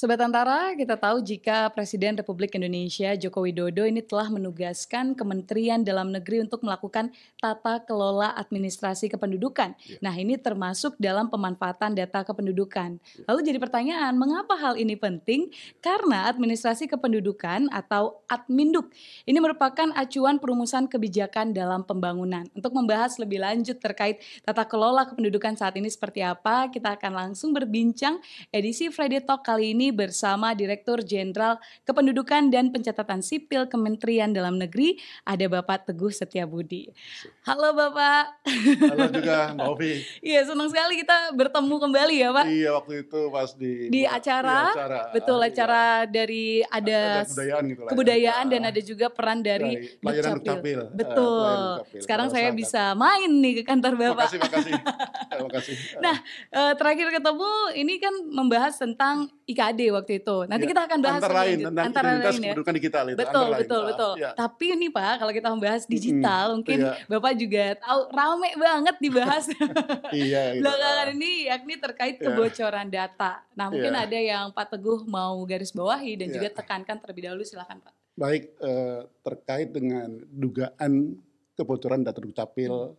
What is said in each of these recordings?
Sobat Antara, kita tahu jika Presiden Republik Indonesia Joko Widodo ini telah menugaskan Kementerian Dalam Negeri untuk melakukan tata kelola administrasi kependudukan. Nah, ini termasuk dalam pemanfaatan data kependudukan. Lalu jadi pertanyaan, mengapa hal ini penting? Karena administrasi kependudukan atau Adminduk ini merupakan acuan perumusan kebijakan dalam pembangunan. Untuk membahas lebih lanjut terkait tata kelola kependudukan saat ini seperti apa, kita akan langsung berbincang edisi Friday Talk kali ini bersama Direktur Jenderal Kependudukan dan Pencatatan Sipil Kementerian Dalam Negeri, ada Bapak Teguh Setiabudi. Halo Bapak. Halo juga Mbak Ovi. Iya, senang sekali kita bertemu kembali ya Pak. Iya, waktu itu pas di acara, betul acara iya. dari ada Kebudayaan gitu lah kebudayaan ya. dan ada juga peran dari pelayanan Dukcapil. Dukcapil. Betul. Sekarang saya bisa main nih ke kantor Bapak. Makasih. Nah, terakhir ketemu ini kan membahas tentang IKD waktu itu. Nanti kita akan bahas antara lain tentang identitas kependudukan digital itu. Betul. Ya. Tapi ini Pak, kalau kita membahas digital, mungkin Bapak juga tahu rame banget dibahas. Iya. Belakangan ini yakni terkait kebocoran data. Nah, mungkin ada yang Pak Teguh mau garis bawahi dan juga tekankan terlebih dahulu, silakan Pak. Baik, terkait dengan dugaan kebocoran data Dukcapil,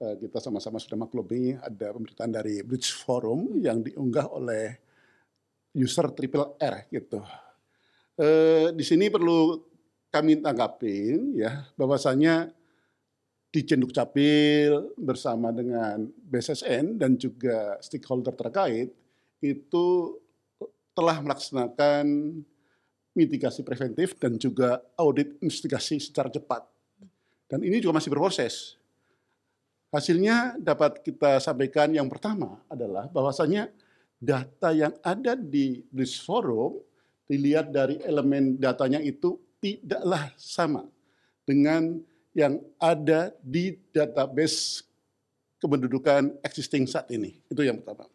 kita sama-sama sudah maklumi ada pemberitaan dari Bridge Forum yang diunggah oleh user Triple R gitu. Di sini perlu kami tanggapin ya bahwasanya Ditjen Dukcapil bersama dengan BSSN dan juga stakeholder terkait itu telah melaksanakan mitigasi preventif dan juga audit investigasi secara cepat. Dan ini juga masih berproses. Hasilnya dapat kita sampaikan yang pertama adalah bahwasanya data yang ada di Bridge Forum dilihat dari elemen datanya itu tidaklah sama dengan yang ada di database kependudukan existing saat ini. Itu yang pertama.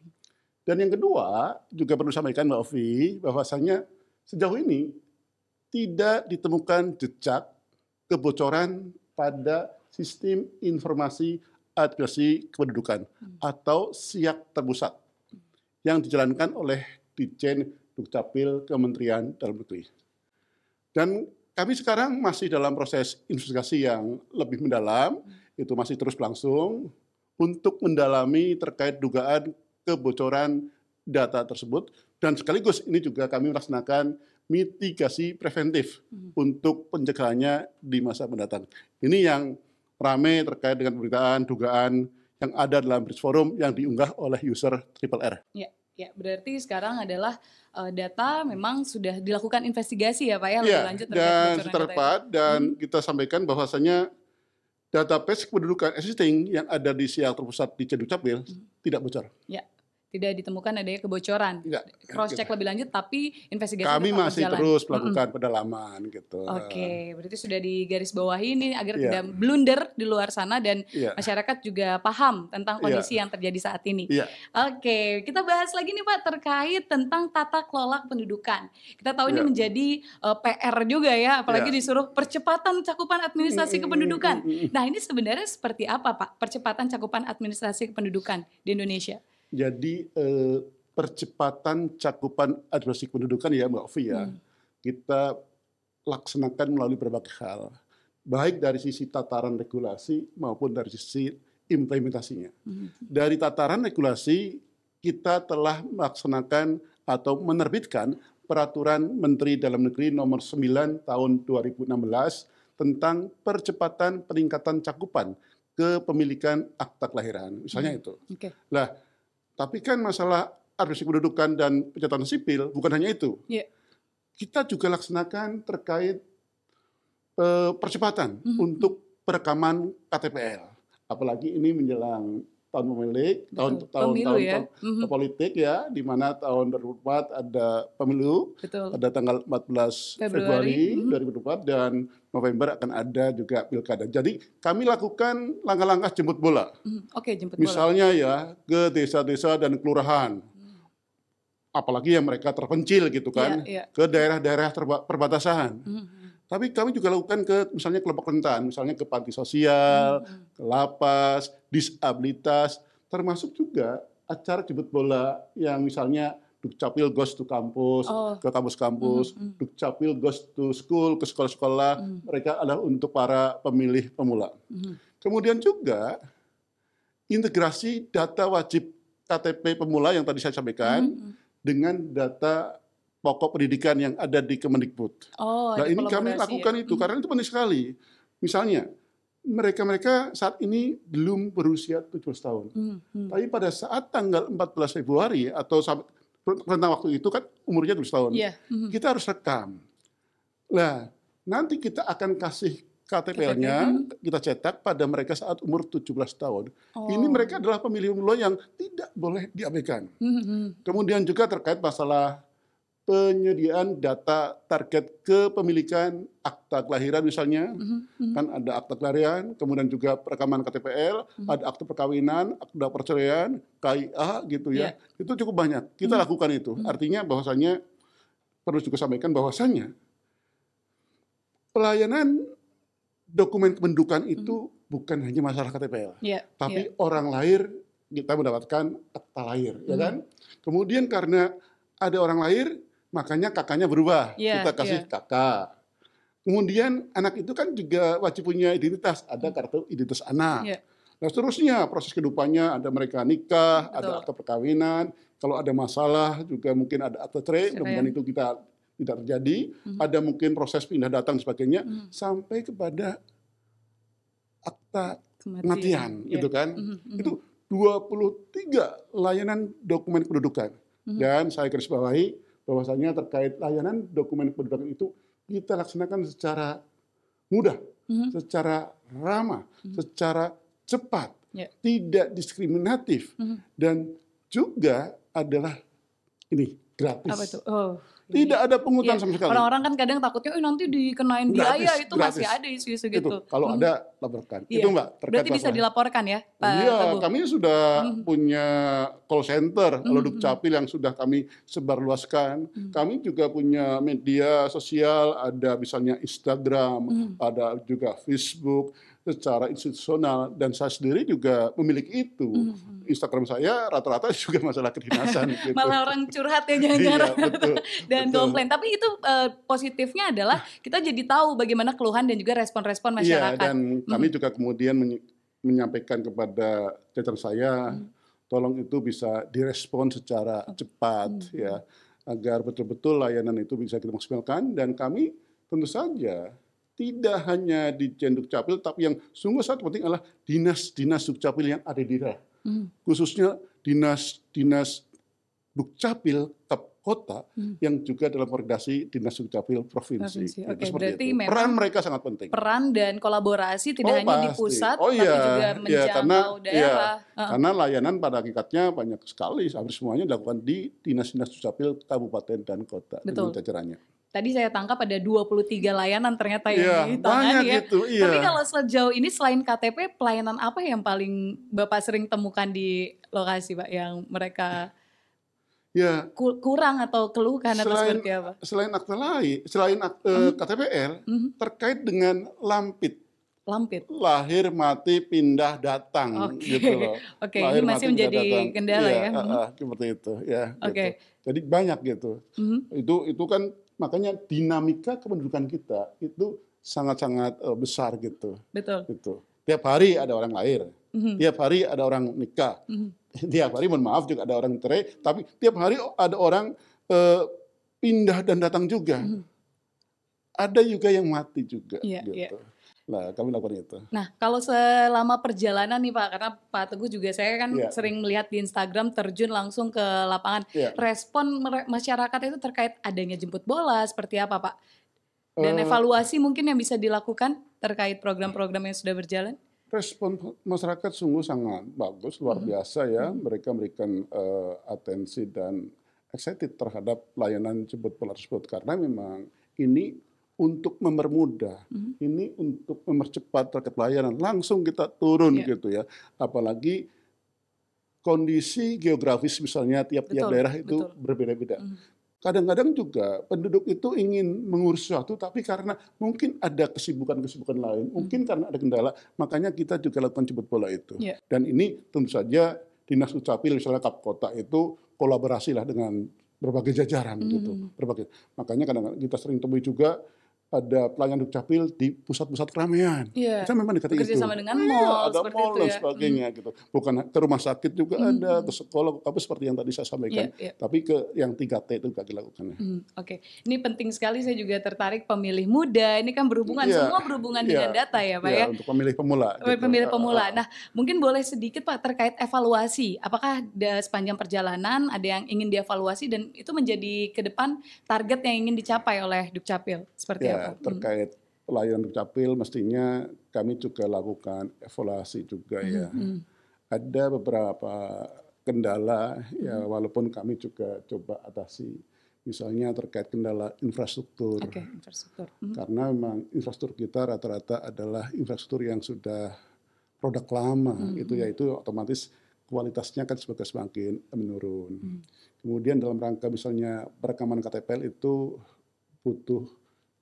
Dan yang kedua juga perlu sampaikan Mbak Ovi bahwasanya sejauh ini tidak ditemukan jejak kebocoran pada sistem informasi administrasi kependudukan atau SIAK terpusat yang dijalankan oleh Ditjen Dukcapil Kementerian Dalam Negeri. Dan kami sekarang masih dalam proses investigasi yang lebih mendalam, itu masih terus berlangsung untuk mendalami terkait dugaan kebocoran data tersebut, dan sekaligus ini juga kami melaksanakan mitigasi preventif untuk pencegahannya di masa mendatang. Ini yang ramai terkait dengan pemberitaan dugaan yang ada dalam Bridge Forum yang diunggah oleh user Triple R. Ya, berarti sekarang adalah data memang sudah dilakukan investigasi ya Pak ya, lebih lanjut terkait dan kebocoran tepat dan kita sampaikan bahwasanya database kependudukan existing yang ada di SIAK terpusat di Dukcapil tidak bocor. Ya, tidak ditemukan adanya kebocoran. Cross check lebih lanjut, tapi investigasi kami tetap masih berjalan. Terus melakukan pendalaman gitu. Oke, berarti sudah digarisbawahi ini agar tidak blunder di luar sana dan masyarakat juga paham tentang kondisi yang terjadi saat ini. Oke, kita bahas lagi nih Pak terkait tentang tata kelola kependudukan. Kita tahu ini menjadi PR juga ya, apalagi disuruh percepatan cakupan administrasi kependudukan. Nah, ini sebenarnya seperti apa Pak percepatan cakupan administrasi kependudukan di Indonesia? Jadi percepatan cakupan administrasi kependudukan ya Mbak Ovi ya, kita laksanakan melalui berbagai hal, baik dari sisi tataran regulasi maupun dari sisi implementasinya. Dari tataran regulasi kita telah melaksanakan atau menerbitkan Peraturan Menteri Dalam Negeri Nomor 9 Tahun 2016 tentang percepatan peningkatan cakupan kepemilikan akta kelahiran, misalnya itu. Nah, tapi kan masalah administrasi kependudukan dan pencatatan sipil bukan hanya itu. Kita juga laksanakan terkait percepatan untuk perekaman KTPL. Apalagi ini menjelang tahun pemilik, tahun politik ya, di mana tahun 2024 ada pemilu, pada tanggal 14 Februari 2024 dan November akan ada juga pilkada. Jadi kami lakukan langkah-langkah jemput bola. Jemput bola. Misalnya ya ke desa-desa dan kelurahan. Apalagi yang mereka terpencil gitu kan, ke daerah-daerah perbatasan. Tapi kami juga lakukan ke misalnya kelompok rentan, misalnya ke panti sosial, ke lapas, disabilitas, termasuk juga acara jemput bola yang misalnya Dukcapil goes to kampus, Oh. ke kampus-kampus, Dukcapil goes to school, ke sekolah-sekolah, mereka adalah untuk para pemilih pemula. Kemudian juga integrasi data wajib KTP pemula yang tadi saya sampaikan dengan data pokok pendidikan yang ada di Kemendikbud. Oh, Nah ada ini kami kolaborasi lakukan itu karena itu penting sekali. Misalnya mereka saat ini belum berusia 17 tahun. Tapi pada saat tanggal 14 Februari atau tentang waktu itu kan umurnya 17 tahun. Iya. Kita harus rekam. Nah, nanti kita akan kasih KTP-nya, kita cetak pada mereka saat umur 17 tahun. Ini mereka adalah pemilih pemula yang tidak boleh diabaikan. Kemudian juga terkait masalah penyediaan data target kepemilikan akta kelahiran misalnya, kan ada akta kelahiran, kemudian juga rekaman KTPL, ada akta perkawinan, akta perceraian, KIA gitu ya, itu cukup banyak. Kita lakukan itu. Artinya bahwasanya perlu juga sampaikan bahwasanya pelayanan dokumen kependudukan itu bukan hanya masalah KTPL, tapi orang lahir kita mendapatkan akta lahir, ya kan? Kemudian karena ada orang lahir, makanya kakaknya berubah, kita kasih kakak. Kemudian anak itu kan juga wajib punya identitas, ada kartu identitas anak. Nah seterusnya proses kehidupannya, ada mereka nikah, ada akta perkawinan, kalau ada masalah juga mungkin ada akta cerai, mudah-mudahan itu kita tidak terjadi, ada mungkin proses pindah datang dan sebagainya, sampai kepada akta kematian, gitu kan. Itu 23 layanan dokumen kependudukan. Dan saya garis bawahi bahwasanya terkait layanan dokumen kependudukan itu kita laksanakan secara mudah, secara ramah, secara cepat, tidak diskriminatif, dan juga adalah ini gratis. Apa itu? Oh. Tidak ada pungutan sama sekali. Orang-orang kan kadang takutnya, nanti dikenain biaya, itu gratis. masih ada isu-isu gitu. Itu, kalau ada laporkan. Itu Mbak. Berarti bisa dilaporkan ya, Pak Iya, Teguh? kami sudah punya call center, lalu Dukcapil yang sudah kami sebarluaskan. Kami juga punya media sosial, ada misalnya Instagram, ada juga Facebook, secara institusional, dan saya sendiri juga memiliki itu. Instagram saya rata-rata juga masalah kedinasan. Gitu. Malah orang curhat ya jangan-jangan. Iya, Dan komplain. Tapi itu positifnya adalah kita jadi tahu bagaimana keluhan dan juga respon-respon masyarakat. Iya, dan kami juga kemudian menyampaikan kepada jajaran saya, tolong itu bisa direspon secara cepat, ya, agar betul-betul layanan itu bisa kita maksimalkan. Dan kami tentu saja tidak hanya di Dukcapil, tapi yang sungguh sangat penting adalah dinas-dinas Dukcapil yang ada di daerah. Khususnya dinas-dinas Dukcapil kota yang juga dalam koordinasi dinas Dukcapil provinsi. Oke, berarti memang peran mereka sangat penting. Peran dan kolaborasi tidak hanya di pusat, tapi juga menjangkau daerah. Karena layanan pada hakikatnya banyak sekali, hampir semuanya dilakukan di dinas-dinas Dukcapil kabupaten dan kota dengan jajarannya. Tadi saya tangkap ada 23 layanan ternyata yang ditangani ya. Gitu, Tapi kalau sejauh ini selain KTP, pelayanan apa yang paling Bapak sering temukan di lokasi Pak yang mereka kurang atau keluhkan atau seperti apa? Selain akte lain, selain KTPL, terkait dengan lampit. Lahir, mati, pindah, datang, gitu loh. Ini masih menjadi kendala ya. Seperti itu, ya. Gitu. Jadi banyak gitu. Itu kan makanya dinamika kependudukan kita itu sangat-sangat besar gitu. Betul. Gitu. Tiap hari ada orang lahir, tiap hari ada orang nikah, tiap hari mohon maaf juga ada orang cerai, tapi tiap hari ada orang pindah dan datang juga. Ada juga yang mati juga. Gitu. Nah, kami lakukan itu. Nah, kalau selama perjalanan nih Pak, karena Pak Teguh juga saya kan sering melihat di Instagram terjun langsung ke lapangan. Respon masyarakat itu terkait adanya jemput bola, seperti apa Pak? Dan evaluasi mungkin yang bisa dilakukan terkait program-program yang sudah berjalan? Respon masyarakat sungguh sangat bagus, luar biasa ya. Mereka memberikan atensi dan excited terhadap layanan jemput bola tersebut. Karena memang ini untuk mempermudah, ini untuk mempercepat terkait pelayanan, langsung kita turun gitu ya. Apalagi kondisi geografis misalnya tiap-tiap daerah itu berbeda-beda. Kadang-kadang juga penduduk itu ingin mengurus sesuatu, tapi karena mungkin ada kesibukan-kesibukan lain, mungkin karena ada kendala, makanya kita juga lakukan jemput bola itu. Dan ini tentu saja Dinas Dukcapil, misalnya Kap Kota itu kolaborasilah dengan berbagai jajaran gitu, berbagai. Makanya kadang-kadang kita sering temui juga ada pelayan Dukcapil di pusat-pusat keramaian. Iya, Kita memang dekat bekerja itu. sama dengan Iya, mall ada seperti mall itu dan ya. sebagainya gitu. Bukan ke rumah sakit juga ada, ke sekolah, apa seperti yang tadi saya sampaikan. Iya, iya. Tapi ke yang 3T itu juga dilakukan. Oke, ini penting sekali, saya juga tertarik pemilih muda. Ini kan berhubungan, Iya, semua berhubungan dengan iya, data ya Pak iya, ya. untuk pemilih pemula gitu. Pemilih pemula. Nah, mungkin boleh sedikit Pak terkait evaluasi. Apakah sepanjang perjalanan ada yang ingin dievaluasi dan itu menjadi ke depan target yang ingin dicapai oleh Dukcapil? Seperti Ya, apa? terkait pelayanan Dukcapil mestinya kami juga lakukan evaluasi juga ya. Ada beberapa kendala ya walaupun kami juga coba atasi. Misalnya terkait kendala infrastruktur. Oke, infrastruktur. Karena memang infrastruktur kita rata-rata adalah infrastruktur yang sudah produk lama gitu ya, itu otomatis kualitasnya kan semakin menurun. Kemudian dalam rangka misalnya perekaman KTPL itu butuh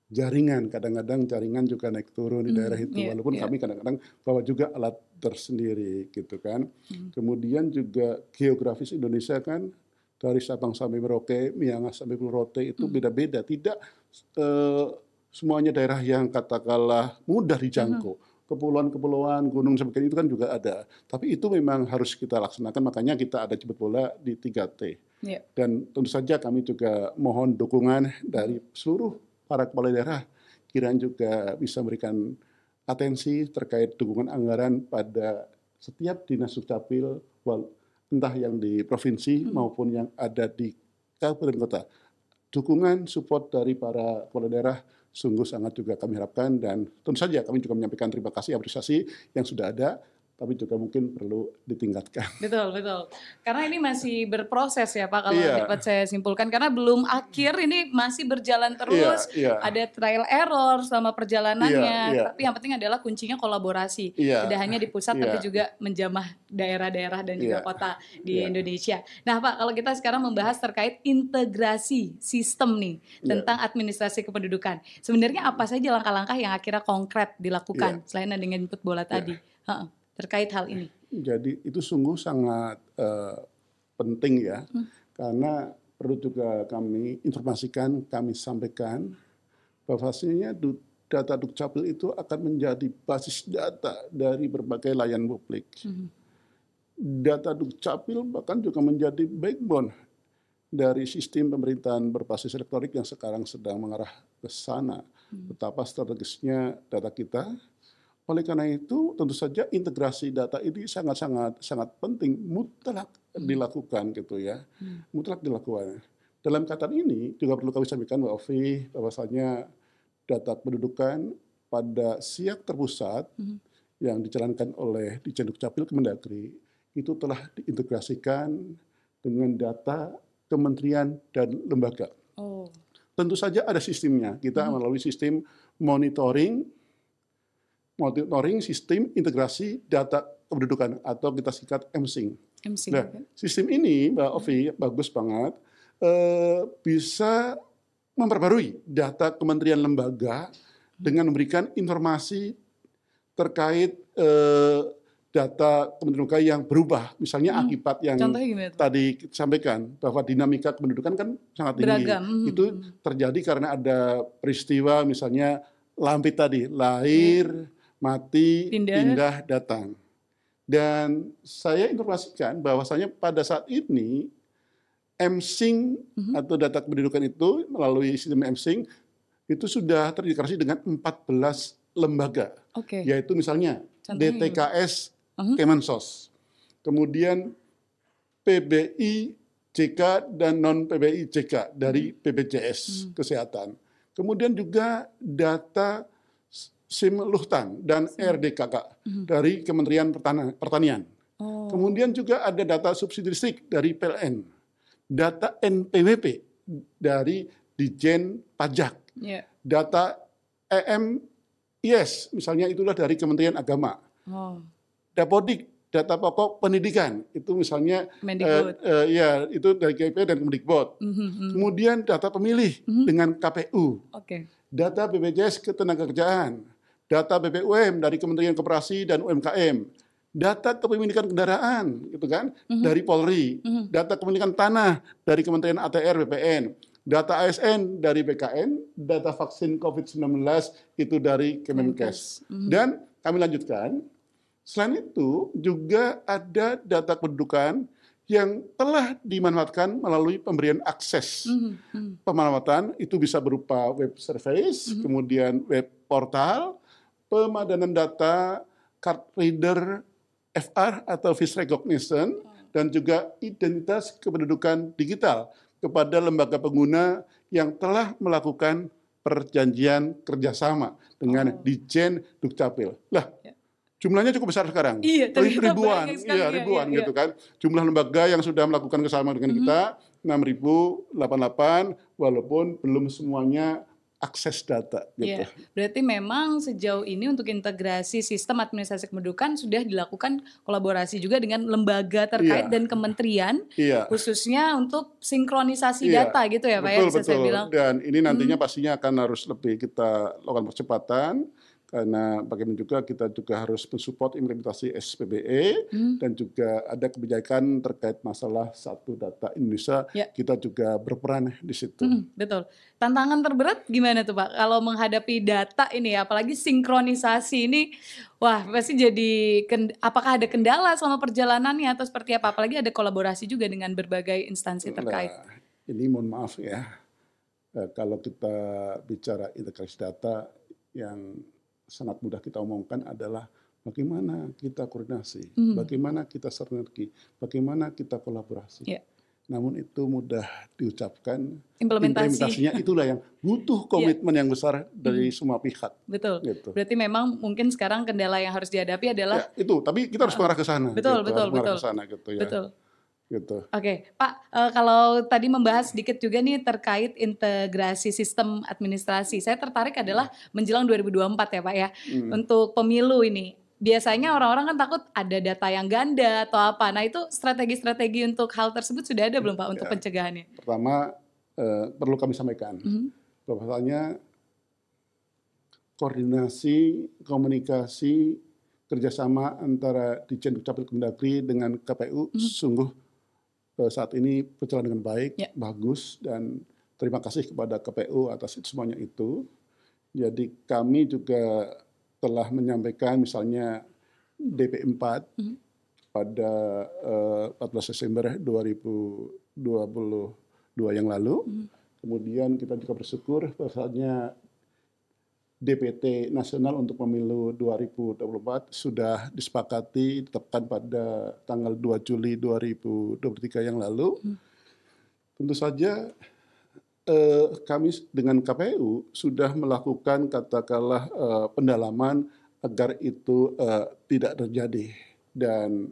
jaringan, kadang-kadang jaringan juga naik turun di daerah itu, Iya, walaupun iya. kami kadang-kadang bawa juga alat tersendiri gitu kan. Kemudian juga geografis Indonesia kan dari Sabang sampai Merauke, Miangas sampai Pulau Rote itu beda-beda, tidak semuanya daerah yang katakanlah mudah dijangkau. Kepulauan-kepulauan, gunung sebagainya itu kan juga ada. Tapi itu memang harus kita laksanakan, makanya kita ada jemput bola di 3T. Iya. Dan tentu saja kami juga mohon dukungan dari seluruh para kepala daerah, kiranya juga bisa memberikan atensi terkait dukungan anggaran pada setiap dinas Dukcapil, entah yang di provinsi maupun yang ada di kabupaten kota. Dukungan support dari para kepala daerah sungguh sangat juga kami harapkan, dan tentu saja kami juga menyampaikan terima kasih apresiasi yang sudah ada, tapi juga mungkin perlu ditingkatkan. Betul, betul. Karena ini masih berproses ya Pak, kalau Iya. dapat saya simpulkan. Karena belum akhir, ini masih berjalan terus. Iya. Ada trial error selama perjalanannya. Iya. Tapi yang penting adalah kuncinya kolaborasi. Iya. Tidak hanya di pusat, Iya. tapi juga menjamah daerah-daerah dan juga Iya. kota di Iya. Indonesia. Nah Pak, kalau kita sekarang membahas terkait integrasi sistem nih, tentang administrasi kependudukan. Sebenarnya apa saja langkah-langkah yang akhirnya konkret dilakukan, selain adanya input bola tadi? Terkait hal ini. Jadi itu sungguh sangat penting ya, karena perlu juga kami informasikan, kami sampaikan bahwasanya data Dukcapil itu akan menjadi basis data dari berbagai layanan publik. Data Dukcapil bahkan juga menjadi backbone dari sistem pemerintahan berbasis elektronik yang sekarang sedang mengarah ke sana. Betapa strategisnya data kita. Oleh karena itu, tentu saja integrasi data ini sangat penting, mutlak dilakukan gitu ya, mutlak dilakukan. Dalam kaitan ini juga perlu kami sampaikan Mbak Ovi, bahwasanya data kependudukan pada SIAK terpusat yang dijalankan oleh Ditjen Dukcapil Kemendagri itu telah diintegrasikan dengan data kementerian dan lembaga. Tentu saja ada sistemnya. Kita melalui sistem monitoring sistem integrasi data kependudukan atau kita singkat MSING. Nah, sistem ini Mbak Ovi bagus banget, bisa memperbarui data kementerian lembaga dengan memberikan informasi terkait data kementerian lembaga yang berubah, misalnya akibat yang tadi sampaikan bahwa dinamika kependudukan kan sangat tinggi. Beragam. Itu terjadi karena ada peristiwa misalnya lampit tadi, lahir, mati, pindah, datang. Dan saya informasikan bahwasanya pada saat ini MSING atau data kependudukan itu melalui sistem MSING itu sudah terintegrasi dengan 14 lembaga. Yaitu misalnya DTKS Kemensos, kemudian PBI JK dan non PBI JK dari BPJS Kesehatan. Kemudian juga data SIM Luhtan dan RDKK dari Kementerian Pertanian. Kemudian juga ada data subsidi listrik dari PLN, data NPWP dari Ditjen Pajak, data EMIS misalnya itulah dari Kementerian Agama, Dapodik, data pokok pendidikan itu misalnya itu dari KP dan Kemdikbud. Kemudian data pemilih dengan KPU, data BPJS Ketenagakerjaan, data BPUM dari Kementerian Koperasi dan UMKM, data kepemilikan kendaraan gitu kan dari Polri, data kepemilikan tanah dari Kementerian ATR BPN, data ASN dari BKN, data vaksin COVID-19 itu dari Kemenkes. Dan kami lanjutkan, selain itu juga ada data kependudukan yang telah dimanfaatkan melalui pemberian akses. Pemanfaatan itu bisa berupa web service, kemudian web portal, pemadanan data, card reader, FR atau face recognition, dan juga identitas kependudukan digital kepada lembaga pengguna yang telah melakukan perjanjian kerjasama dengan Ditjen Dukcapil. Lah, jumlahnya cukup besar sekarang. Iya, ribuan, ribuan gitu kan. Jumlah lembaga yang sudah melakukan kerjasama dengan kita 6.088, walaupun belum semuanya akses data gitu. Berarti memang sejauh ini untuk integrasi sistem administrasi kependudukan sudah dilakukan kolaborasi juga dengan lembaga terkait dan kementerian, khususnya untuk sinkronisasi data gitu ya Pak ya, bisa saya bilang. Dan ini nantinya pastinya akan harus lebih kita lakukan percepatan, karena bagaimana juga kita juga harus mensupport implementasi SPBE dan juga ada kebijakan terkait masalah satu data Indonesia, kita juga berperan di situ. Betul. Tantangan terberat gimana tuh Pak kalau menghadapi data ini, apalagi sinkronisasi ini, wah pasti jadi apakah ada kendala selama perjalanannya atau seperti apa? Apalagi ada kolaborasi juga dengan berbagai instansi terkait. Nah, ini mohon maaf ya, kalau kita bicara integrasi data yang sangat mudah kita omongkan adalah bagaimana kita koordinasi, bagaimana kita sinergi, bagaimana kita kolaborasi. Namun itu mudah diucapkan, implementasinya itulah yang butuh komitmen yang besar dari semua pihak. Betul. Gitu. Berarti memang mungkin sekarang kendala yang harus dihadapi adalah itu, tapi kita harus mengarah ke sana. Betul. Gitu. Oke, Pak, kalau tadi membahas sedikit juga nih terkait integrasi sistem administrasi, saya tertarik adalah menjelang 2024 ya Pak ya, untuk pemilu ini. Biasanya orang-orang kan takut ada data yang ganda atau apa, nah itu strategi-strategi untuk hal tersebut sudah ada belum Pak untuk pencegahannya? Pertama, perlu kami sampaikan, bahwasanya koordinasi, komunikasi, kerjasama antara Ditjen Dukcapil Kemendagri dengan KPU sungguh saat ini berjalan dengan baik, bagus, dan terima kasih kepada KPU atas semuanya itu. Jadi kami juga telah menyampaikan misalnya DP4 pada 14 Desember 2022 yang lalu. Kemudian kita juga bersyukur bahwasanya DPT nasional untuk pemilu 2024 sudah disepakati ditetapkan pada tanggal 2 Juli 2023 yang lalu. Tentu saja kami dengan KPU sudah melakukan katakanlah pendalaman agar itu tidak terjadi. Dan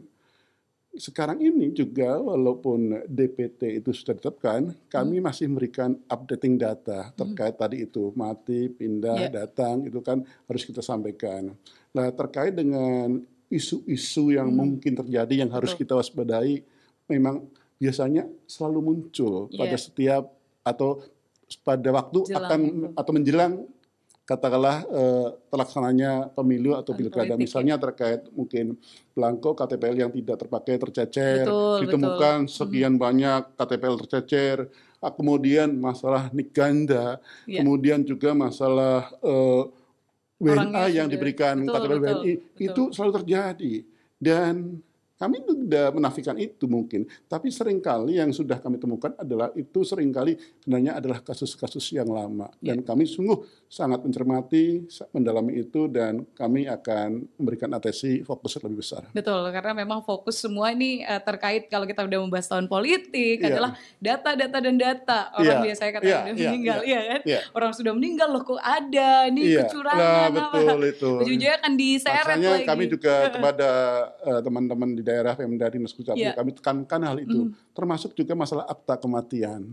sekarang ini juga walaupun DPT itu sudah ditetapkan, kami masih memberikan updating data terkait tadi itu mati, pindah, datang, itu kan harus kita sampaikan. Nah terkait dengan isu-isu yang mungkin terjadi yang harus kita waspadai, memang biasanya selalu muncul pada setiap atau pada waktu atau menjelang katakanlah terlaksananya pemilu atau pilkada, misalnya terkait mungkin belangko KTPL yang tidak terpakai tercecer, ditemukan sekian banyak KTPL tercecer, kemudian masalah nik ganda, kemudian juga masalah WNA yang diberikan KTPL WNI, itu selalu terjadi. Dan kami tidak menafikan itu mungkin, tapi seringkali yang sudah kami temukan adalah itu seringkali sebenarnya adalah kasus-kasus yang lama. Dan kami sungguh sangat mencermati, mendalami itu, dan kami akan memberikan atensi fokus lebih besar. Betul, karena memang fokus semua ini terkait kalau kita udah membahas tahun politik adalah data dan data. Orang biasanya kata udah meninggal, kan? Orang sudah meninggal loh kok ada nih kecurangan betul itu. Ujung-ujungnya akan diseret lagi. Kami juga kepada teman-teman di daerah Pemda Dinas Dukcapil, kami tekankan hal itu, termasuk juga masalah akta kematian.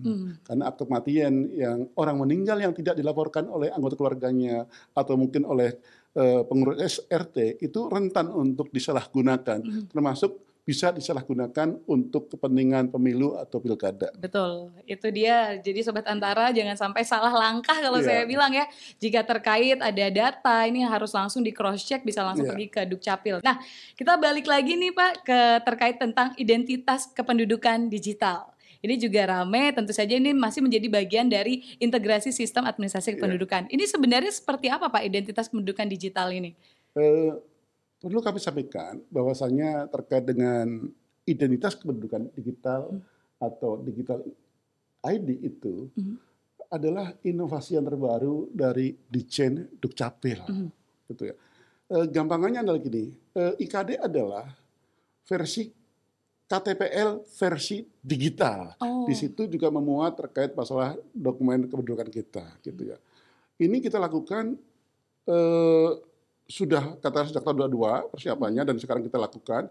Karena akta kematian yang orang meninggal yang tidak dilaporkan oleh anggota keluarganya atau mungkin oleh pengurus RT itu rentan untuk disalahgunakan, termasuk bisa disalahgunakan untuk kepentingan pemilu atau pilkada. Betul, itu dia. Jadi Sobat Antara jangan sampai salah langkah kalau saya Iya, bilang ya. Jika terkait ada data, ini harus langsung di cross check, bisa langsung iya, pergi ke Dukcapil. Nah, kita balik lagi nih Pak ke terkait tentang identitas kependudukan digital. Ini juga rame, tentu saja ini masih menjadi bagian dari integrasi sistem administrasi iya. kependudukan. Ini sebenarnya seperti apa Pak identitas kependudukan digital ini? Eh, Perlu kami sampaikan bahwasanya terkait dengan identitas kependudukan digital atau digital ID itu Mhm, adalah inovasi yang terbaru dari Ditjen Dukcapil, mhm. gitu ya. Gampangannya adalah gini, IKD adalah versi KTPL versi digital. Di Oh, situ juga memuat terkait masalah dokumen kependudukan kita, gitu ya. Ini kita lakukan eh, sudah kata sejak tahun 22 persiapannya dan sekarang kita lakukan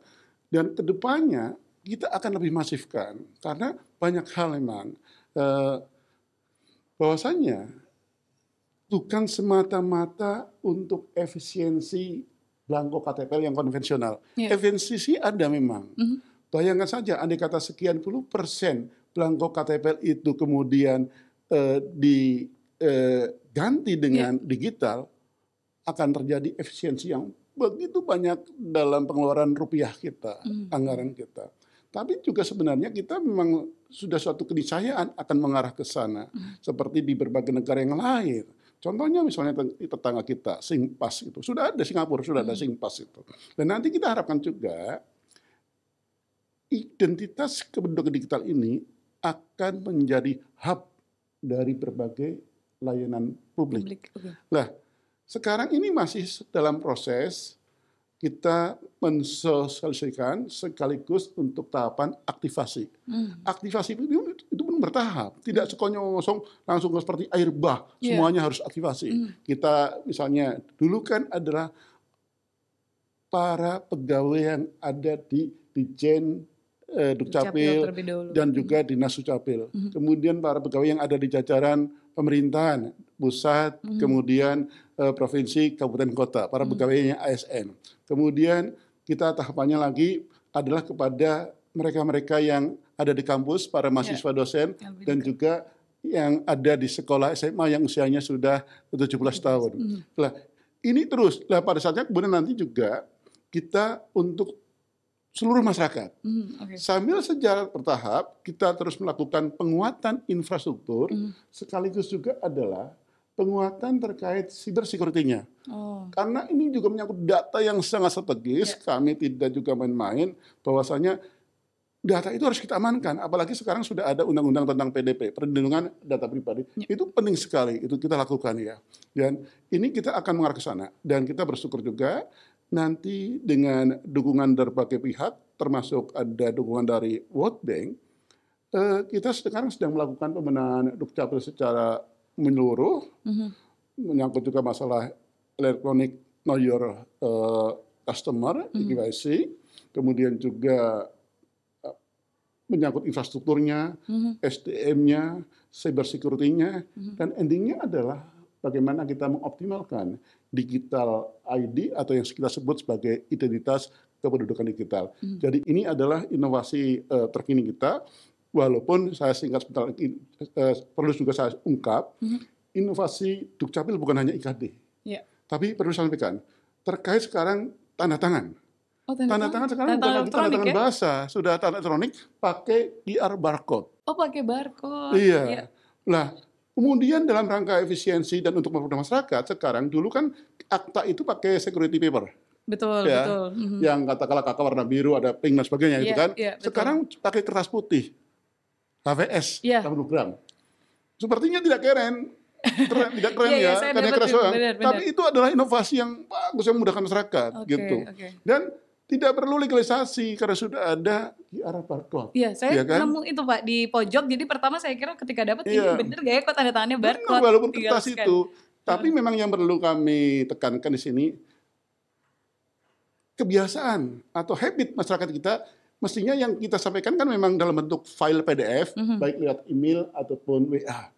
dan kedepannya kita akan lebih masifkan karena banyak hal memang eh, bahwasanya bukan semata-mata untuk efisiensi belangko KTPL yang konvensional. iya. Efisiensi ada memang. Mhm, Bayangkan saja, andai kata sekian puluh persen belangko KTPL itu kemudian diganti iya. dengan digital, akan terjadi efisiensi yang begitu banyak dalam pengeluaran rupiah kita, anggaran kita. Tapi juga sebenarnya kita memang sudah suatu keniscayaan akan mengarah ke sana, seperti di berbagai negara yang lain. Contohnya misalnya di tetangga kita, Singpass itu. Sudah ada Singapura, sudah ada Singpass itu. Dan nanti kita harapkan juga identitas kependudukan digital ini akan menjadi hub dari berbagai layanan publik. Publik, oke. Nah, sekarang ini masih dalam proses kita mensosialisasikan sekaligus untuk tahapan aktivasi. Aktivasi itu pun bertahap, tidak sekonyong-kosong langsung seperti air bah, Iya. semuanya harus aktivasi. Kita misalnya dulu kan adalah para pegawai yang ada di Ditjen Dukcapil Dukcapil terlebih dahulu. dan juga Dinas Dukcapil. Kemudian para pegawai yang ada di jajaran pemerintahan pusat, kemudian provinsi, kabupaten, kota, para pegawainya ASN. Kemudian kita tahapannya lagi adalah kepada mereka-mereka yang ada di kampus, para mahasiswa dosen, dan juga yang ada di sekolah SMA yang usianya sudah 17 tahun. Nah, ini terus. Nah, pada saatnya kemudian nanti juga kita untuk seluruh masyarakat. Oke. Sambil secara bertahap kita terus melakukan penguatan infrastruktur, sekaligus juga adalah penguatan terkait cyber security-nya. Oh, Karena ini juga menyangkut data yang sangat strategis, kami tidak juga main-main bahwasanya data itu harus kita amankan. Apalagi sekarang sudah ada undang-undang tentang PDP, perlindungan data pribadi. Itu penting sekali, itu kita lakukan ya. Dan ini kita akan mengarah ke sana. Dan kita bersyukur juga nanti dengan dukungan dari berbagai pihak, termasuk ada dukungan dari World Bank, kita sekarang sedang melakukan pembenahan Dukcapil secara menyeluruh, menyangkut juga masalah electronic know your customer, EKYC, kemudian juga menyangkut infrastrukturnya, SDM-nya, cyber security-nya, dan endingnya adalah bagaimana kita mengoptimalkan digital ID atau yang kita sebut sebagai identitas kependudukan digital. Jadi ini adalah inovasi terkini kita, walaupun saya singkat sebentar lagi perlu juga saya ungkap, inovasi Dukcapil bukan hanya IKD, tapi perlu saya sampaikan, terkait sekarang tanda tangan. oh Tanda tangan sekarang bukan lagi tanda tangan bahasa, sudah tanda elektronik pakai QR barcode. Oh, pakai barcode. Iya. Nah, kemudian dalam rangka efisiensi dan untuk mempermudah masyarakat, sekarang dulu kan akta itu pakai security paper. Betul, Ya, betul. yang katakanlah kakak warna biru, ada pink dan sebagainya itu kan. Betul. Sekarang pakai kertas putih, HVS, 80 gram. Sepertinya tidak keren, tidak keren ya, karena keras doang. Tapi itu adalah inovasi yang bagus yang memudahkan masyarakat, gitu. Dan tidak perlu legalisasi karena sudah ada QR barcode. Iya, saya kan? nemu itu Pak di pojok. Jadi pertama saya kira ketika dapat ini bener gak ya kok tanda tangannya barcode. Benar, walaupun kertas itu. Tapi memang yang perlu kami tekankan di sini kebiasaan atau habit masyarakat kita mestinya yang kita sampaikan kan memang dalam bentuk file PDF, baik lewat email ataupun WA.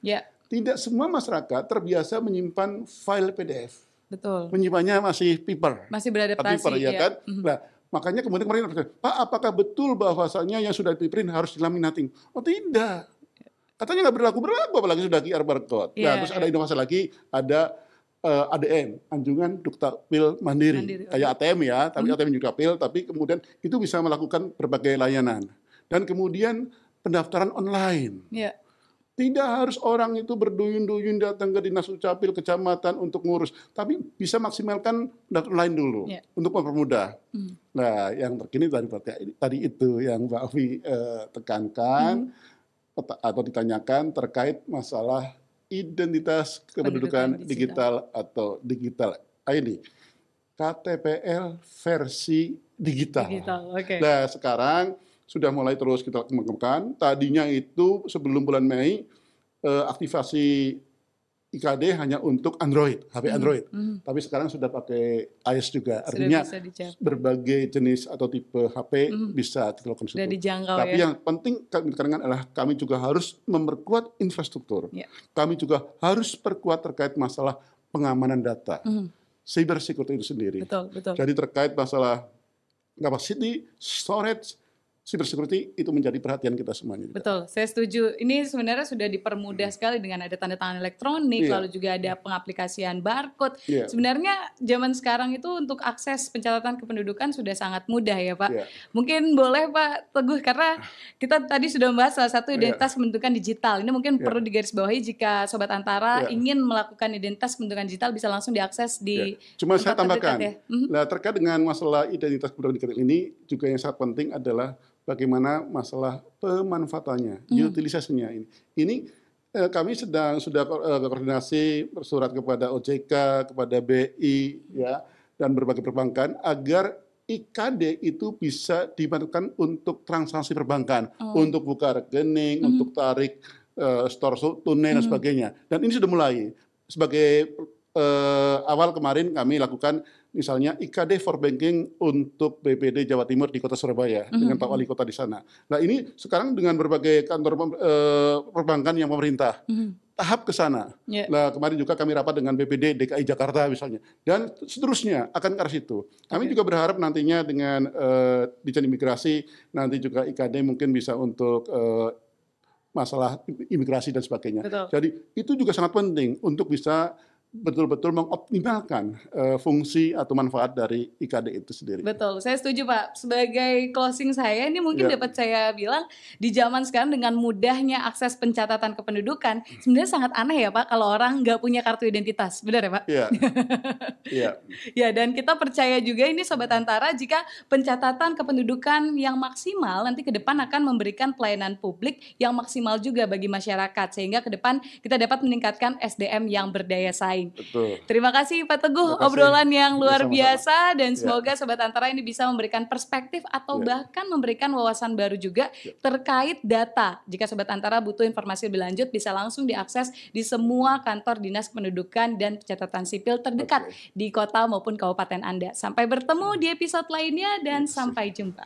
Tidak semua masyarakat terbiasa menyimpan file PDF. Betul. Menyimpannya masih paper. Masih beradaptasi. Paper, ya kan? Nah, Makanya kemudian kemarin Pak, apakah betul bahwasanya yang sudah di-print harus dilaminating? Oh tidak. Katanya nggak berlaku, apalagi sudah QR barcode. Nah, terus ada inovasi lagi, ada ADM, Anjungan Dukcapil Mandiri. Kayak ATM ya, tapi ATM Dukcapil, tapi kemudian itu bisa melakukan berbagai layanan. Dan kemudian pendaftaran online. Tidak harus orang itu berduyun-duyun datang ke Dinas Dukcapil kecamatan untuk ngurus, tapi bisa maksimalkan pendaftaran online dulu untuk mempermudah. Nah, yang terkini tadi itu yang Mbak Afi tekankan atau ditanyakan terkait masalah identitas kependudukan digital atau digital ID, KTPL versi digital. Nah, sekarang sudah mulai terus kita kembangkan. Tadinya itu sebelum bulan Mei aktivasi IKD hanya untuk Android, HP Android. Tapi sekarang sudah pakai iOS juga. Artinya berbagai jenis atau tipe HP bisa kita lakukan situ. Tapi yang penting kami tekankan adalah kami juga harus memperkuat infrastruktur. Kami juga harus perkuat terkait masalah pengamanan data. Cyber security itu sendiri. Jadi terkait masalah capacity, storage, cyber security itu menjadi perhatian kita semuanya. Betul, saya setuju. Ini sebenarnya sudah dipermudah sekali dengan ada tanda tangan elektronik, lalu juga ada pengaplikasian barcode. Sebenarnya zaman sekarang itu untuk akses pencatatan kependudukan sudah sangat mudah ya Pak. Mungkin boleh Pak Teguh, karena kita tadi sudah membahas salah satu identitas kependudukan digital. Ini mungkin perlu digarisbawahi jika Sobat Antara ingin melakukan identitas kependudukan digital bisa langsung diakses di Cuma saya tambahkan, nah, terkait dengan masalah identitas kependudukan digital ini juga yang sangat penting adalah bagaimana masalah pemanfaatannya, utilisasinya ini. Ini kami sudah koordinasi bersurat kepada OJK, kepada BI, ya, dan berbagai perbankan agar IKD itu bisa dimanfaatkan untuk transaksi perbankan, untuk buka rekening, untuk tarik store tunai dan sebagainya. Dan ini sudah mulai. Sebagai awal kemarin kami lakukan misalnya IKD for Banking untuk BPD Jawa Timur di Kota Surabaya dengan Pak Wali Kota di sana. Nah ini sekarang dengan berbagai kantor perbankan yang pemerintah tahap ke sana. Nah kemarin juga kami rapat dengan BPD DKI Jakarta misalnya, dan seterusnya akan ke arah situ. Kami juga berharap nantinya dengan Ditjen Imigrasi nanti juga IKD mungkin bisa untuk masalah imigrasi dan sebagainya. Jadi itu juga sangat penting untuk bisa betul-betul mengoptimalkan fungsi atau manfaat dari IKD itu sendiri. Betul, saya setuju Pak. Sebagai closing saya, ini mungkin dapat saya bilang, di zaman sekarang dengan mudahnya akses pencatatan kependudukan, sebenarnya sangat aneh ya Pak, kalau orang nggak punya kartu identitas. Benar ya Pak? Ya, dan kita percaya juga ini Sobat Antara, jika pencatatan kependudukan yang maksimal, nanti ke depan akan memberikan pelayanan publik yang maksimal juga bagi masyarakat, sehingga ke depan kita dapat meningkatkan SDM yang berdaya saing. Terima kasih Pak Teguh, obrolan yang luar biasa, dan semoga Sobat Antara ini bisa memberikan perspektif atau bahkan memberikan wawasan baru juga terkait data. Jika Sobat Antara butuh informasi lebih lanjut bisa langsung diakses di semua kantor Dinas Kependudukan dan Pencatatan Sipil terdekat di kota maupun kabupaten Anda. Sampai bertemu di episode lainnya dan sampai jumpa.